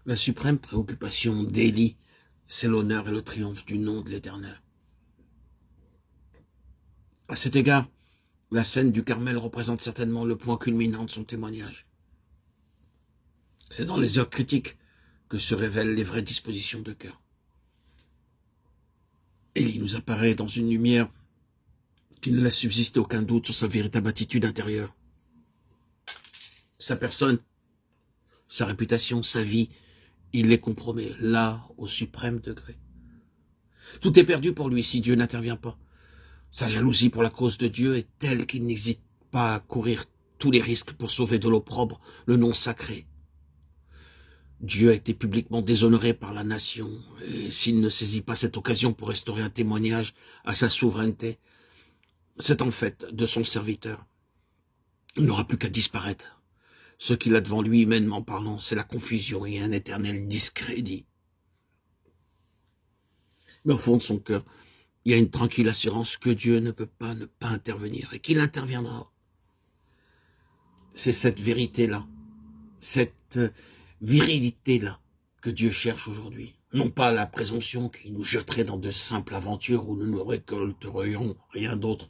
La suprême préoccupation d'Élie, c'est l'honneur et le triomphe du nom de l'Éternel. À cet égard, la scène du Carmel représente certainement le point culminant de son témoignage. C'est dans les heures critiques que se révèlent les vraies dispositions de cœur. Élie nous apparaît dans une lumière qui ne laisse subsister aucun doute sur sa véritable attitude intérieure. Sa personne, sa réputation, sa vie, il les compromet, là, au suprême degré. Tout est perdu pour lui si Dieu n'intervient pas. Sa jalousie pour la cause de Dieu est telle qu'il n'hésite pas à courir tous les risques pour sauver de l'opprobre le nom sacré. Dieu a été publiquement déshonoré par la nation, et s'il ne saisit pas cette occasion pour restaurer un témoignage à sa souveraineté, c'est en fait de son serviteur. Il n'aura plus qu'à disparaître. Ce qu'il a devant lui, humainement parlant, c'est la confusion et un éternel discrédit. Mais au fond de son cœur, il y a une tranquille assurance que Dieu ne peut pas ne pas intervenir et qu'il interviendra. C'est cette vérité-là, cette virilité-là que Dieu cherche aujourd'hui. Non pas la présomption qui nous jetterait dans de simples aventures où nous ne récolterions rien d'autre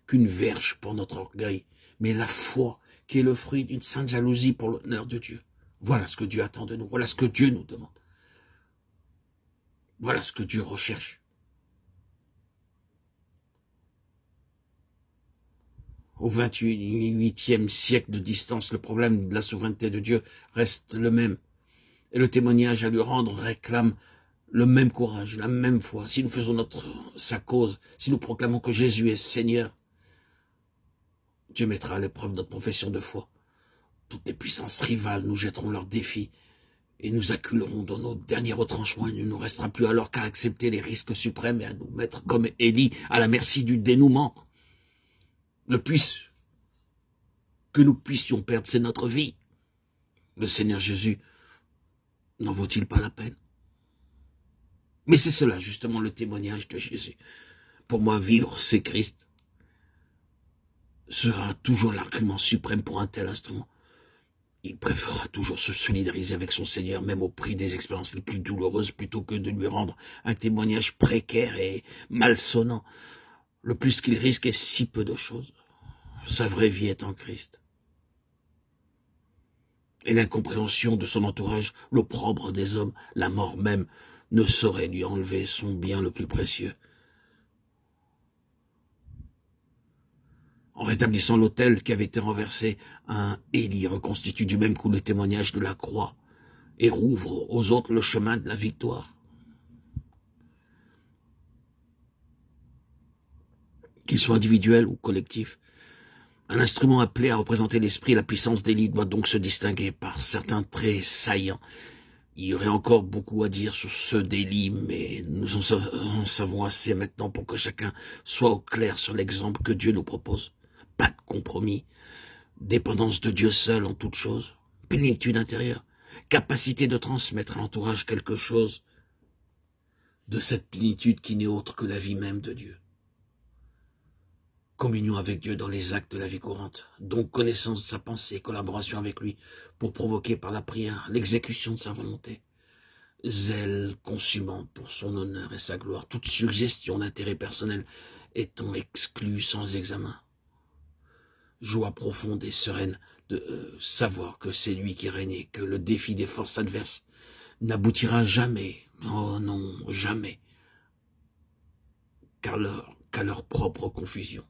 qu'une verge pour notre orgueil, mais la foi qui est le fruit d'une sainte jalousie pour l'honneur de Dieu. Voilà ce que Dieu attend de nous, voilà ce que Dieu nous demande. Voilà ce que Dieu recherche. Au XXIe siècle de distance, le problème de la souveraineté de Dieu reste le même. Et le témoignage à lui rendre réclame le même courage, la même foi. Si nous faisons sa cause, si nous proclamons que Jésus est Seigneur, Dieu mettra à l'épreuve notre profession de foi. Toutes les puissances rivales nous jetteront leurs défis et nous acculerons dans nos derniers retranchements. Il ne nous restera plus alors qu'à accepter les risques suprêmes et à nous mettre comme Élie à la merci du dénouement. Le plus que nous puissions perdre, c'est notre vie. Le Seigneur Jésus n'en vaut-il pas la peine? Mais c'est cela justement le témoignage de Jésus. Pour moi, vivre, c'est Christ. Sera toujours l'argument suprême pour un tel instrument. Il préférera toujours se solidariser avec son Seigneur, même au prix des expériences les plus douloureuses, plutôt que de lui rendre un témoignage précaire et malsonnant. Le plus qu'il risque est si peu de choses. Sa vraie vie est en Christ. Et l'incompréhension de son entourage, l'opprobre des hommes, la mort même, ne saurait lui enlever son bien le plus précieux. En rétablissant l'autel qui avait été renversé, un Élie reconstitue du même coup le témoignage de la croix et rouvre aux autres le chemin de la victoire. Qu'il soit individuel ou collectif, un instrument appelé à représenter l'esprit et la puissance d'Élie doit donc se distinguer par certains traits saillants. Il y aurait encore beaucoup à dire sur ceux d'Élie, mais nous en savons assez maintenant pour que chacun soit au clair sur l'exemple que Dieu nous propose. Pas de compromis, dépendance de Dieu seul en toute chose, plénitude intérieure, capacité de transmettre à l'entourage quelque chose de cette plénitude qui n'est autre que la vie même de Dieu. Communion avec Dieu dans les actes de la vie courante, donc connaissance de sa pensée, collaboration avec lui pour provoquer par la prière l'exécution de sa volonté. Zèle consumant pour son honneur et sa gloire, toute suggestion d'intérêt personnel étant exclue sans examen. Joie profonde et sereine de savoir que c'est lui qui règne et que le défi des forces adverses n'aboutira jamais, oh non, jamais, qu'à leur propre confusion.